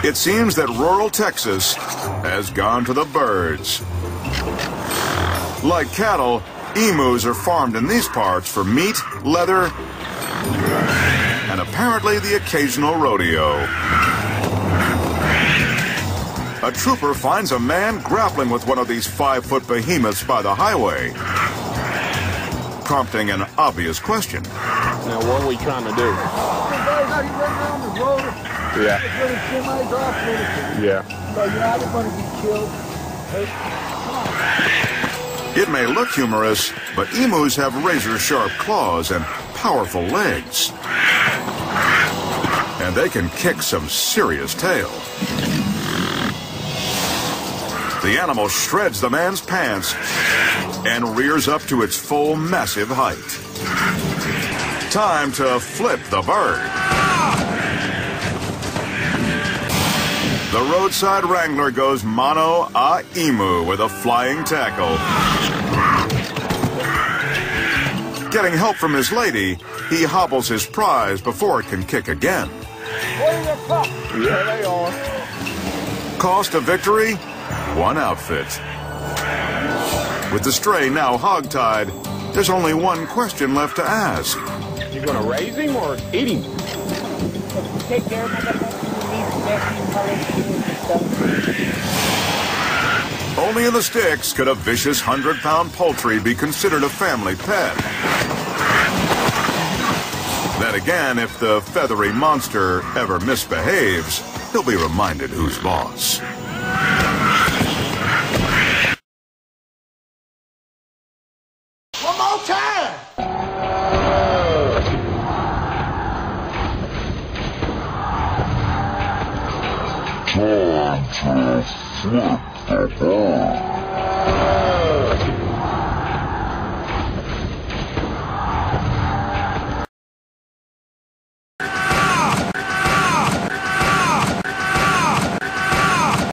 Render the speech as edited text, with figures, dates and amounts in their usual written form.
It seems that rural Texas has gone to the birds. Like cattle, emus are farmed in these parts for meat, leather, and apparently the occasional rodeo. A trooper finds a man grappling with one of these 5-foot behemoths by the highway, prompting an obvious question. Now, what are we trying to do? Yeah. Yeah. It may look humorous, but emus have razor-sharp claws and powerful legs. And they can kick some serious tail. The animal shreds the man's pants and rears up to its full massive height. Time to flip the bird. The roadside wrangler goes mano a emu with a flying tackle. Getting help from his lady, he hobbles his prize before it can kick again. Yeah, they are. Cost of victory? One outfit. With the stray now hogtied, there's only one question left to ask. You gonna raise him or eat him? Take care of him. Only in the sticks could a vicious 100-pound poultry be considered a family pet. Then again, if the feathery monster ever misbehaves, he'll be reminded who's boss. One more time! Time to flip the bird.